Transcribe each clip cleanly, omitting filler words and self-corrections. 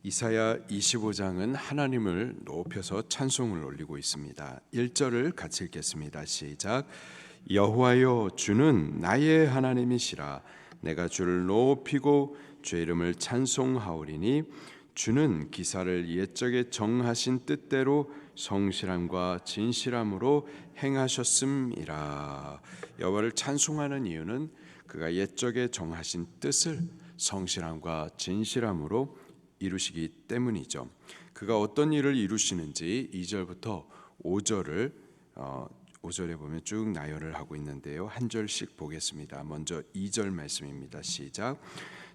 이사야 25장은 하나님을 높여서 찬송을 올리고 있습니다. 1절을 같이 읽겠습니다. 시작. 여호와여, 주는 나의 하나님이시라. 내가 주를 높이고 주의 이름을 찬송하오리니 주는 기사를 옛적에 정하신 뜻대로 성실함과 진실함으로 행하셨음이라. 여호와를 찬송하는 이유는 그가 옛적에 정하신 뜻을 성실함과 진실함으로 이루시기 때문이죠. 그가 어떤 일을 이루시는지 2절부터 5절에 보면 쭉 나열을 하고 있는데요. 한 절씩 보겠습니다. 먼저 2절 말씀입니다. 시작.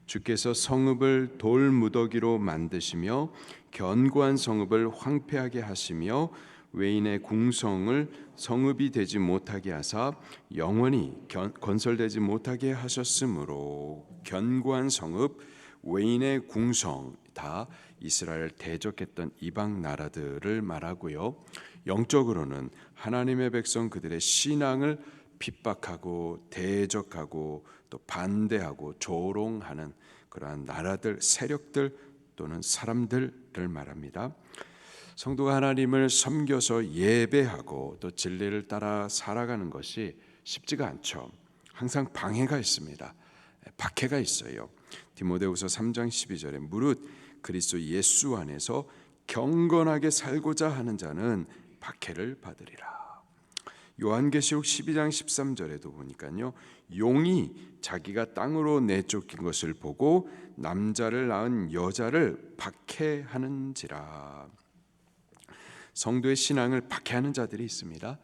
주께서 성읍을 돌무더기로 만드시며 견고한 성읍을 황폐하게 하시며 외인의 궁성을 성읍이 되지 못하게 하사 영원히 건설되지 못하게 하셨으므로. 견고한 성읍, 외인의 궁성, 다 이스라엘 대적했던 이방 나라들을 말하고요. 영적으로는 하나님의 백성 그들의 신앙을 핍박하고 대적하고 또 반대하고 조롱하는 그러한 나라들, 세력들 또는 사람들을 말합니다. 성도가 하나님을 섬겨서 예배하고 또 진리를 따라 살아가는 것이 쉽지가 않죠. 항상 방해가 있습니다. 박해가 있어요. 디모데후서 3장 12절에 무릇 그리스도 예수 안에서 경건하게 살고자 하는 자는 박해를 받으리라. 요한계시록 12장 13절에도 보니까요, 용이 자기가 땅으로 내쫓긴 것을 보고 남자를 낳은 여자를 박해하는지라. 성도의 신앙을 박해하는 자들이 있습니다.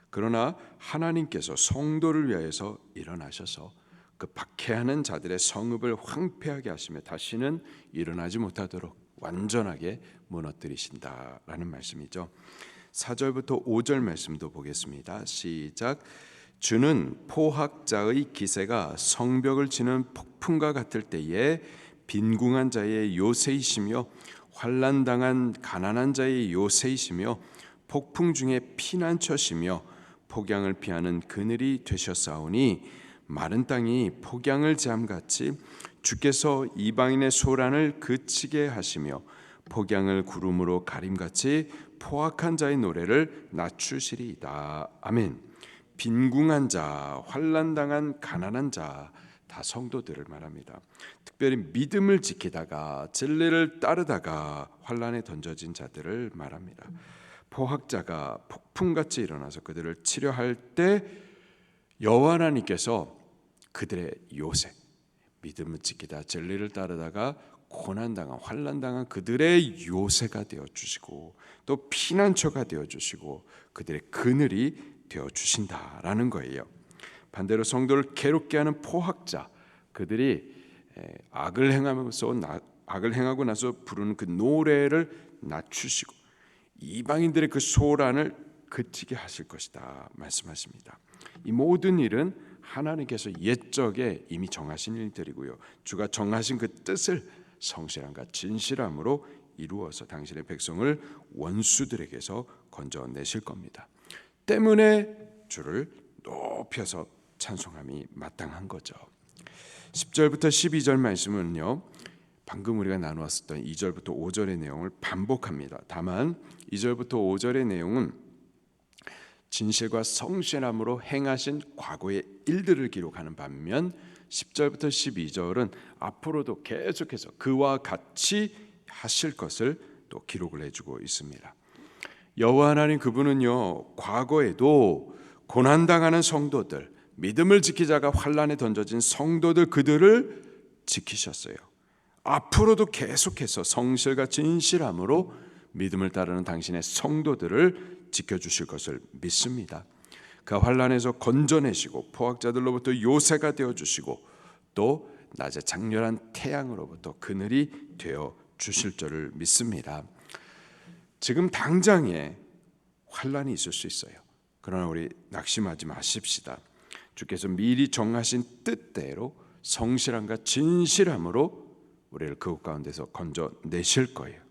그러나 하나님께서 성도를 위하여서 일어나셔서 그 박해하는 자들의 성읍을 황폐하게 하시며 다시는 일어나지 못하도록 완전하게 무너뜨리신다라는 말씀이죠. 4절부터 5절 말씀도 보겠습니다. 시작. 주는 포학자의 기세가 성벽을 치는 폭풍과 같을 때에 빈궁한 자의 요새이시며 환난당한 가난한 자의 요새이시며 폭풍 중에 피난처시며 폭양을 피하는 그늘이 되셨사오니 마른 땅이 폭양을 잠같이 주께서 이방인의 소란을 그치게 하시며 폭양을 구름으로 가림같이 포악한 자의 노래를 낮추시리이다. 아멘. 빈궁한 자, 환난당한 가난한 자, 다 성도들을 말합니다. 특별히 믿음을 지키다가 진리를 따르다가 환난에 던져진 자들을 말합니다. 포학자가 폭풍같이 일어나서 그들을 치려할 때 여호와 하나님께서 그들의 요새, 믿음을 지키다 진리를 따르다가 고난당한 환난당한 그들의 요새가 되어주시고 또 피난처가 되어주시고 그들의 그늘이 되어주신다라는 거예요. 반대로 성도를 괴롭게 하는 포학자, 그들이 악을 행하고 나서 부르는 그 노래를 낮추시고 이방인들의 그 소란을 그치게 하실 것이다 말씀하십니다. 이 모든 일은 하나님께서 옛적에 이미 정하신 일들이고요. 주가 정하신 그 뜻을 성실함과 진실함으로 이루어서 당신의 백성을 원수들에게서 건져내실 겁니다. 때문에 주를 높여서 찬송함이 마땅한 거죠. 10절부터 12절 말씀은요, 방금 우리가 나누었던 2절부터 5절의 내용을 반복합니다. 다만 2절부터 5절의 내용은 진실과 성실함으로 행하신 과거의 일들을 기록하는 반면 10절부터 12절은 앞으로도 계속해서 그와 같이 하실 것을 또 기록을 해주고 있습니다. 여호와 하나님 그분은요, 과거에도 고난당하는 성도들, 믿음을 지키자가 환난에 던져진 성도들 그들을 지키셨어요. 앞으로도 계속해서 성실과 진실함으로 믿음을 따르는 당신의 성도들을 지켜주실 것을 믿습니다. 그 환난에서 건져내시고 포악자들로부터 요새가 되어주시고 또 낮에 장렬한 태양으로부터 그늘이 되어주실 줄을 믿습니다. 지금 당장에 환난이 있을 수 있어요. 그러나 우리 낙심하지 마십시다. 주께서 미리 정하신 뜻대로 성실함과 진실함으로 우리를 그곳 가운데서 건져내실 거예요.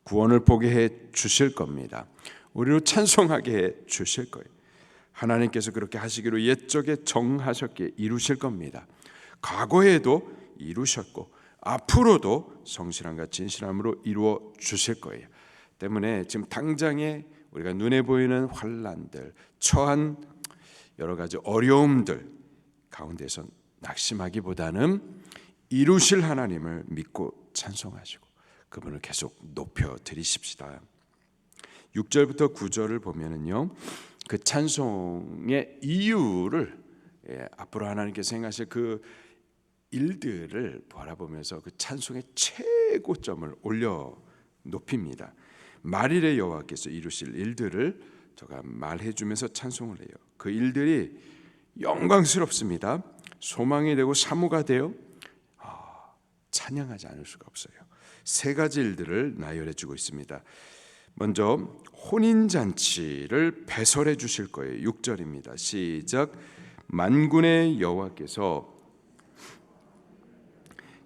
구원을 보게 해 주실 겁니다. 우리로 찬송하게 해 주실 거예요. 하나님께서 그렇게 하시기로 옛적에 정하셨기에 이루실 겁니다. 과거에도 이루셨고 앞으로도 성실함과 진실함으로 이루어 주실 거예요. 때문에 지금 당장에 우리가 눈에 보이는 환난들, 처한 여러 가지 어려움들 가운데서 낙심하기보다는 이루실 하나님을 믿고 찬송하시고 그분을 계속 높여 드리십시다. 6절부터 9절을 보면은요, 그 찬송의 이유를 앞으로 하나님께서 행하실 그 일들을 바라보면서 그 찬송의 최고점을 올려 높입니다. 만일의 여호와께서 이루실 일들을 저가 말해주면서 찬송을 해요. 그 일들이 영광스럽습니다. 소망이 되고 사모가 되어 찬양하지 않을 수가 없어요. 세 가지 일들을 나열해주고 있습니다. 먼저 혼인잔치를 배설해 주실 거예요. 6절입니다. 시작. 만군의 여호와께서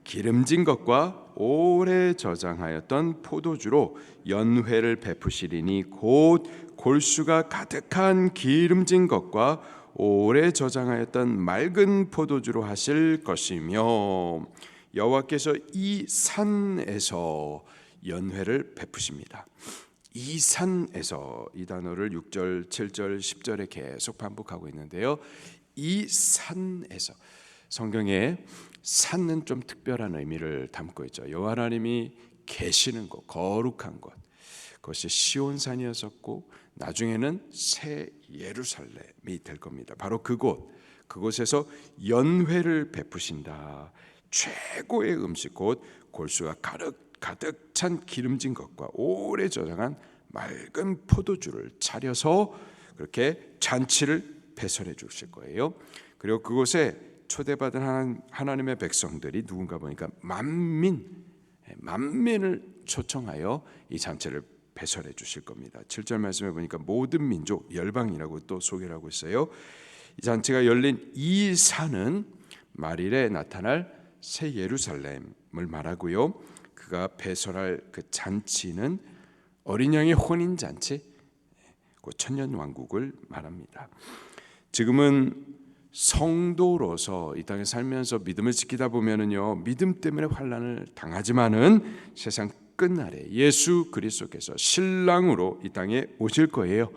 기름진 것과 오래 저장하였던 포도주로 연회를 베푸시리니 곧 골수가 가득한 기름진 것과 오래 저장하였던 맑은 포도주로 하실 것이며 여호와께서 이 산에서 연회를 베푸십니다. 이 산에서, 이 단어를 6절, 7절, 10절에 계속 반복하고 있는데요. 이 산에서, 성경에 산은 좀 특별한 의미를 담고 있죠. 여호와 하나님이 계시는 곳, 거룩한 곳, 그것이 시온산이었었고 나중에는 새 예루살렘이 될 겁니다. 바로 그곳에서 연회를 베푸신다. 최고의 음식, 곧 골수가 가득 찬 기름진 것과 오래 저장한 맑은 포도주를 차려서 그렇게 잔치를 배설해 주실 거예요. 그리고 그곳에 초대받은 하나님의 백성들이 누군가 보니까 만민을 초청하여 이 잔치를 배설해 주실 겁니다. 7절 말씀에 보니까 모든 민족, 열방이라고 또 소개를 하고 있어요. 이 잔치가 열린 이 산은 말일에 나타날 새 예루살렘을 말하고요. 그가 배설할 그 잔치는 어린 양의 혼인 잔치, 그 천년 왕국을 말합니다. 지금은 성도로서 이 땅에 살면서 믿음을 지키다 보면은요, 믿음 때문에 환난을 당하지만은 세상 끝날에 예수 그리스도께서 신랑으로 이 땅에 오실 거예요.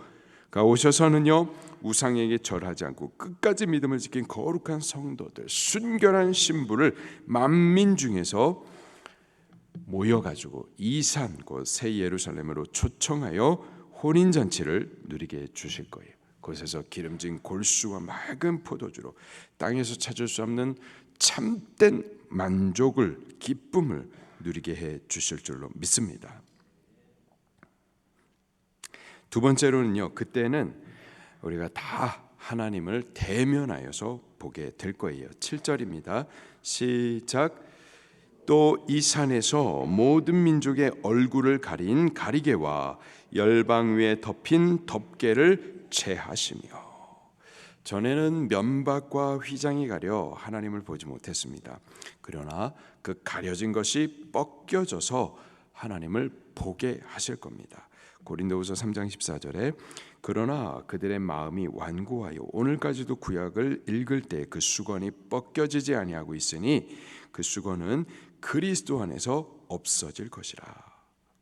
그가 오셔서는요, 우상에게 절하지 않고 끝까지 믿음을 지킨 거룩한 성도들, 순결한 신부를 만민 중에서 모여가지고 이 산, 곧 새 예루살렘으로 초청하여 혼인잔치를 누리게 해주실 거예요. 그곳에서 기름진 골수와 맑은 포도주로 땅에서 찾을 수 없는 참된 만족을, 기쁨을 누리게 해주실 줄로 믿습니다. 두 번째로는요, 그때는 우리가 다 하나님을 대면하여서 보게 될 거예요. 7절입니다. 시작. 또 이 산에서 모든 민족의 얼굴을 가린 가리개와 열방 위에 덮인 덮개를 제하시며, 전에는 면박과 휘장이 가려 하나님을 보지 못했습니다. 그러나 그 가려진 것이 벗겨져서 하나님을 보게 하실 겁니다. 고린도후서 3장 14절에 그러나 그들의 마음이 완고하여 오늘까지도 구약을 읽을 때 그 수건이 벗겨지지 아니하고 있으니 그 수건은 그리스도 안에서 없어질 것이라.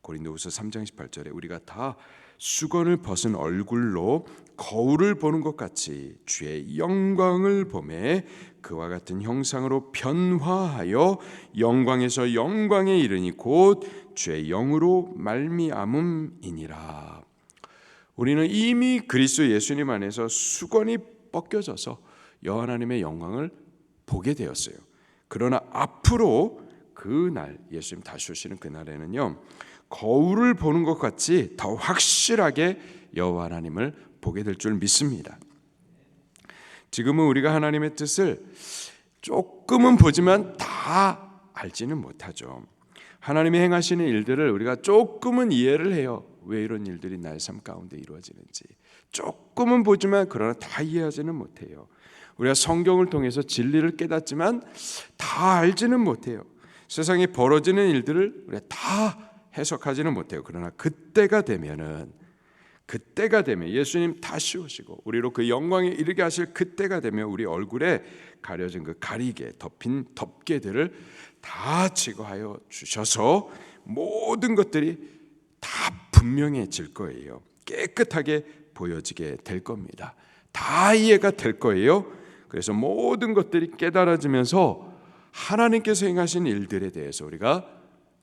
고린도후서 3장 18절에 우리가 다 수건을 벗은 얼굴로 거울을 보는 것 같이 주의 영광을 보매 그와 같은 형상으로 변화하여 영광에서 영광에 이르니 곧 주의 영으로 말미암음이니라. 우리는 이미 그리스도 예수님 안에서 수건이 벗겨져서 여호와 하나님의 영광을 보게 되었어요. 그러나 앞으로 그날, 예수님 다시 오시는 그날에는요, 거울을 보는 것 같이 더 확실하게 여호와 하나님을 보게 될 줄 믿습니다. 지금은 우리가 하나님의 뜻을 조금은 보지만 다 알지는 못하죠. 하나님이 행하시는 일들을 우리가 조금은 이해를 해요. 왜 이런 일들이 나의 삶 가운데 이루어지는지 조금은 보지만 그러나 다 이해하지는 못해요. 우리가 성경을 통해서 진리를 깨닫지만 다 알지는 못해요. 세상에 벌어지는 일들을 우리가 다 해석하지는 못해요. 그러나 그때가 되면 예수님 다시 오시고 우리로 그 영광에 이르게 하실 그때가 되면 우리 얼굴에 가려진 그 가리개 덮인 덮개들을 다 제거하여 주셔서 모든 것들이 다 분명해질 거예요. 깨끗하게 보여지게 될 겁니다. 다 이해가 될 거예요. 그래서 모든 것들이 깨달아지면서 하나님께서 행하신 일들에 대해서 우리가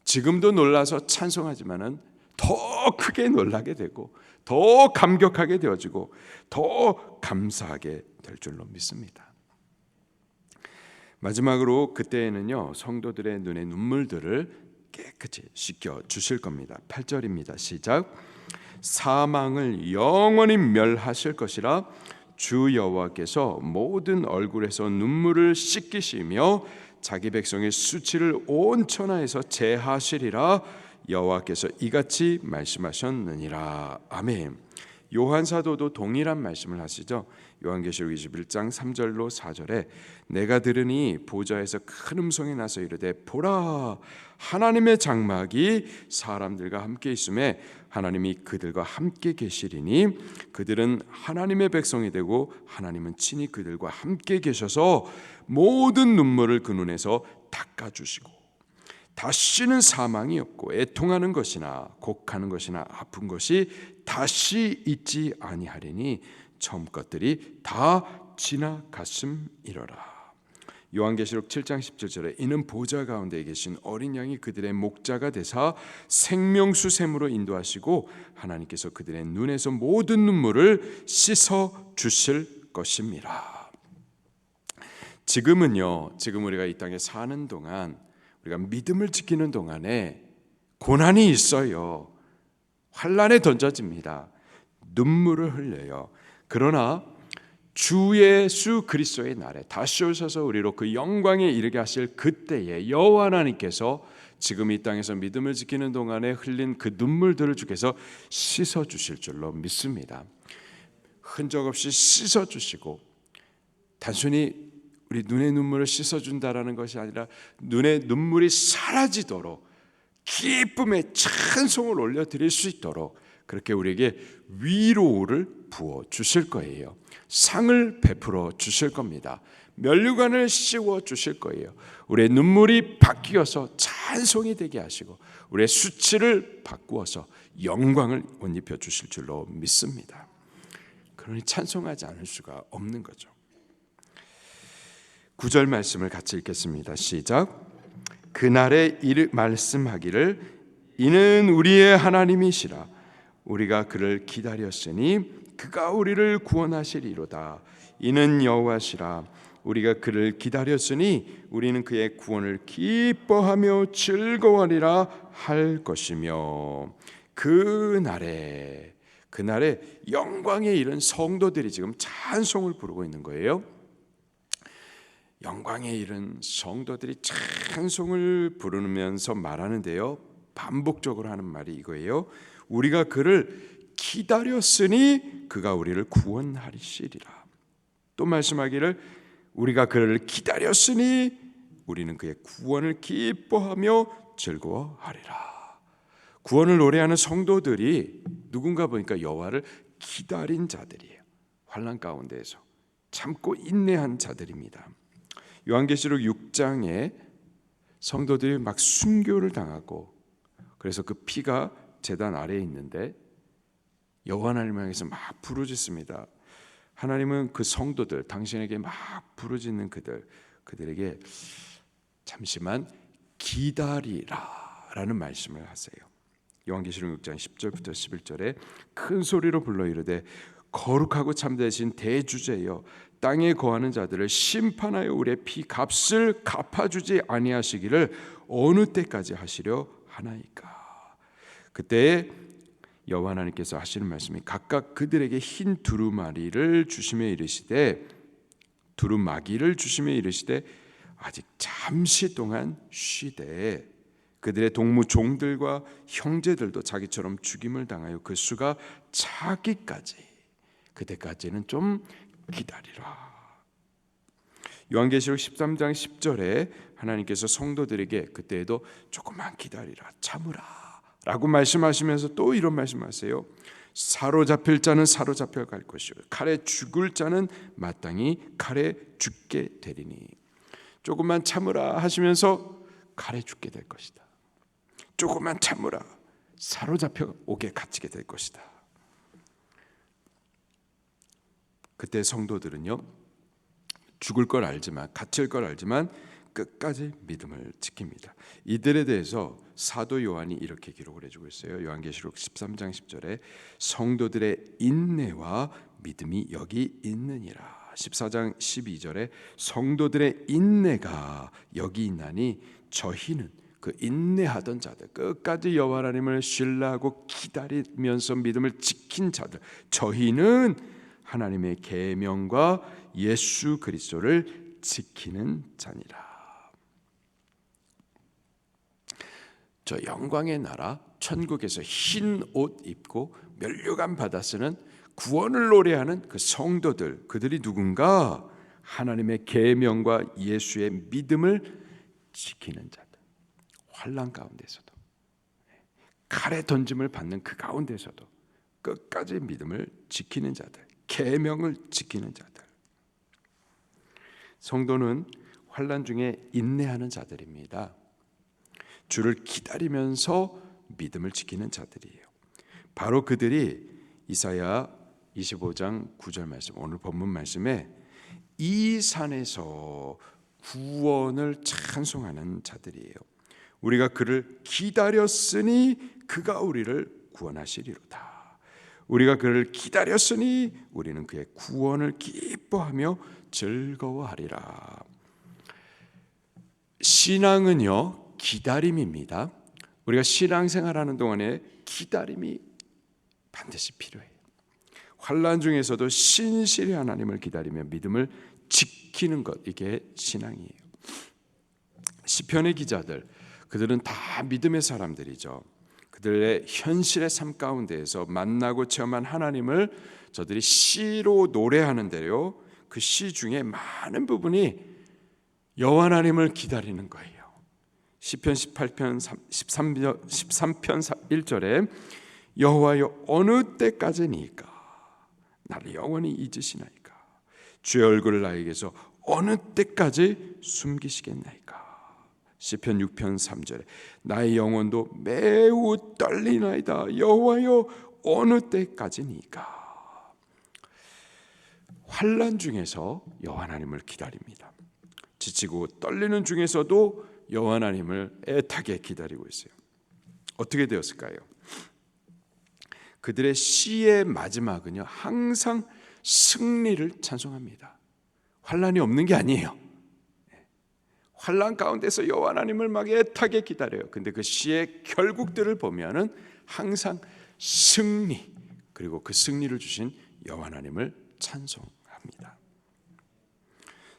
지금도 놀라서 찬송하지만은 더 크게 놀라게 되고 더 감격하게 되어지고 더 감사하게 될 줄로 믿습니다. 마지막으로 그때에는요, 성도들의 눈의 눈물들을 깨끗이 씻겨 주실 겁니다. 8절입니다. 시작. 사망을 영원히 멸하실 것이라 주 여호와께서 모든 얼굴에서 눈물을 씻기시며 자기 백성의 수치를 온 천하에서 제하시리라. 여호와께서 이같이 말씀하셨느니라. 아멘. 요한 사도도 동일한 말씀을 하시죠. 요한계시록 21장 3절로 4절에 내가 들으니 보좌에서 큰 음성이 나서 이르되 보라 하나님의 장막이 사람들과 함께 있음에 하나님이 그들과 함께 계시리니 그들은 하나님의 백성이 되고 하나님은 친히 그들과 함께 계셔서 모든 눈물을 그 눈에서 닦아주시고 다시는 사망이 없고 애통하는 것이나 곡하는 것이나 아픈 것이 다시 있지 아니하리니 처음 것들이 다 지나갔음이로라. 요한계시록 7장 17절에 이는 보좌 가운데 계신 어린 양이 그들의 목자가 되사 생명수 샘으로 인도하시고 하나님께서 그들의 눈에서 모든 눈물을 씻어 주실 것입니다. 지금 우리가 이 땅에 사는 동안 우리가 믿음을 지키는 동안에 고난이 있어요. 환난에 던져집니다. 눈물을 흘려요. 그러나 주 예수 그리스도의 날에 다시 오셔서 우리로 그 영광에 이르게 하실 그때에 여호와 하나님께서 지금 이 땅에서 믿음을 지키는 동안에 흘린 그 눈물들을 주께서 씻어 주실 줄로 믿습니다. 흔적 없이 씻어 주시고 단순히 우리 눈의 눈물을 씻어준다라는 것이 아니라 눈의 눈물이 사라지도록 기쁨의 찬송을 올려드릴 수 있도록 그렇게 우리에게 위로를 부어 주실 거예요. 상을 베풀어 주실 겁니다. 면류관을 씌워 주실 거예요. 우리의 눈물이 바뀌어서 찬송이 되게 하시고 우리의 수치를 바꾸어서 영광을 옷 입혀 주실 줄로 믿습니다. 그러니 찬송하지 않을 수가 없는 거죠. 9절 말씀을 같이 읽겠습니다. 시작. 그날에 말씀하기를 이는 우리의 하나님이시라 우리가 그를 기다렸으니 그가 우리를 구원하시리로다. 이는 여호와시라 우리가 그를 기다렸으니 우리는 그의 구원을 기뻐하며 즐거워하리라 할 것이며 그날에 영광에 이른 성도들이 지금 찬송을 부르고 있는 거예요. 영광에 이른 성도들이 찬송을 부르면서 말하는데요, 반복적으로 하는 말이 이거예요. 우리가 그를 기다렸으니 그가 우리를 구원하시리라. 또 말씀하기를 우리가 그를 기다렸으니 우리는 그의 구원을 기뻐하며 즐거워하리라. 구원을 노래하는 성도들이 누군가 보니까 여호와를 기다린 자들이에요. 환난 가운데에서 참고 인내한 자들입니다. 요한계시록 6장에 성도들이 막 순교를 당하고 그래서 그 피가 제단 아래에 있는데 여호와 하나님을 향해서 막 부르짖습니다. 하나님은 그 성도들 당신에게 막 부르짖는 그들에게 잠시만 기다리라 라는 말씀을 하세요. 요한계시록 6장 10절부터 11절에 큰 소리로 불러 이르되 거룩하고 참되신 대주제여 땅에 거하는 자들을 심판하여 우리의 피 값을 갚아주지 아니하시기를 어느 때까지 하시려 하나이까. 그때 여호와 하나님께서 하시는 말씀이 각각 그들에게 흰 두루마기를 주시며 이르시되 아직 잠시 동안 쉬되 그들의 동무 종들과 형제들도 자기처럼 죽임을 당하여 그 수가 차기까지 그때까지는 좀 기다리라. 요한계시록 13장 10절에 하나님께서 성도들에게 그때에도 조금만 기다리라 참으라 라고 말씀하시면서 또 이런 말씀하세요. 사로잡힐 자는 사로잡혀 갈 것이요 칼에 죽을 자는 마땅히 칼에 죽게 되리니. 조금만 참으라 하시면서 칼에 죽게 될 것이다. 조금만 참으라. 사로잡혀 옥에 갇히게 될 것이다. 그때 성도들은요, 죽을 걸 알지만, 갇힐 걸 알지만 끝까지 믿음을 지킵니다. 이들에 대해서 사도 요한이 이렇게 기록을 해주고 있어요. 요한계시록 13장 10절에 성도들의 인내와 믿음이 여기 있느니라. 14장 12절에 성도들의 인내가 여기 있나니 저희는 그 인내하던 자들, 끝까지 여호와 하나님을 신뢰하고 기다리면서 믿음을 지킨 자들, 저희는 하나님의 계명과 예수 그리스도를 지키는 자니라. 저 영광의 나라 천국에서 흰 옷 입고 면류관 받아 쓰는 구원을 노래하는 그 성도들, 그들이 누군가? 하나님의 계명과 예수의 믿음을 지키는 자들. 환난 가운데서도, 칼에 던짐을 받는 그 가운데서도 끝까지 믿음을 지키는 자들, 계명을 지키는 자들. 성도는 환난 중에 인내하는 자들입니다. 주를 기다리면서 믿음을 지키는 자들이에요. 바로 그들이 이사야 25장 9절 말씀, 오늘 본문 말씀에 이 산에서 구원을 찬송하는 자들이에요. 우리가 그를 기다렸으니 그가 우리를 구원하시리로다. 우리가 그를 기다렸으니 우리는 그의 구원을 기뻐하며 즐거워하리라. 신앙은요, 기다림입니다. 우리가 신앙생활하는 동안에 기다림이 반드시 필요해요. 환난 중에서도 신실히 하나님을 기다리며 믿음을 지키는 것, 이게 신앙이에요. 시편의 기자들, 그들은 다 믿음의 사람들이죠. 그들의 현실의 삶 가운데에서 만나고 체험한 하나님을 저들이 시로 노래하는데요, 그 시 중에 많은 부분이 여호와 하나님을 기다리는 거예요. 시편 18편 13편 1절에 여호와여 어느 때까지니까 나를 영원히 잊으시나이까, 주의 얼굴을 나에게서 어느 때까지 숨기시겠나이까. 시편 6편 3절에 나의 영혼도 매우 떨리나이다, 여호와여 어느 때까지니까. 환난 중에서 여호와 하나님을 기다립니다. 지치고 떨리는 중에서도 여호와 하나님을 애타게 기다리고 있어요. 어떻게 되었을까요? 그들의 시의 마지막은요, 항상 승리를 찬송합니다. 환난이 없는 게 아니에요. 환난 가운데서 여호와 하나님을 막 애타게 기다려요. 근데 그 시의 결국들을 보면은 항상 승리, 그리고 그 승리를 주신 여호와 하나님을 찬송합니다.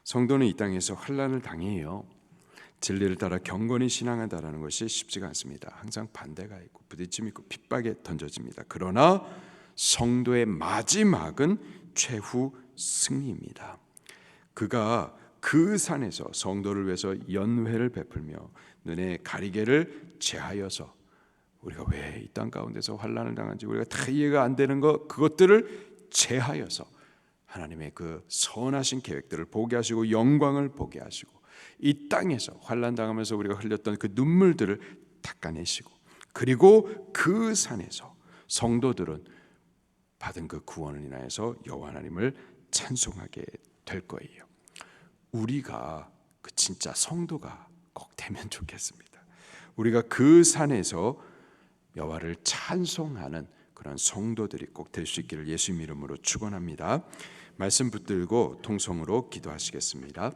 성도는 이 땅에서 환난을 당해요. 진리를 따라 경건히 신앙한다라는 것이 쉽지가 않습니다. 항상 반대가 있고 부딪힘이 있고 핍박에 던져집니다. 그러나 성도의 마지막은 최후 승리입니다. 그가 그 산에서 성도를 위해서 연회를 베풀며 눈에 가리개를 제하여서, 우리가 왜 이 땅 가운데서 환난을 당한지 우리가 다 이해가 안 되는 그것들을 제하여서 하나님의 그 선하신 계획들을 보게 하시고 영광을 보게 하시고 이 땅에서 환난 당하면서 우리가 흘렸던 그 눈물들을 닦아내시고, 그리고 그 산에서 성도들은 받은 그 구원을 인하여서 여호와 하나님을 찬송하게 될 거예요. 우리가 그 진짜 성도가 꼭 되면 좋겠습니다. 우리가 그 산에서 여호와를 찬송하는 그런 성도들이 꼭 될 수 있기를 예수님 이름으로 축원합니다. 말씀 붙들고 통성으로 기도하시겠습니다.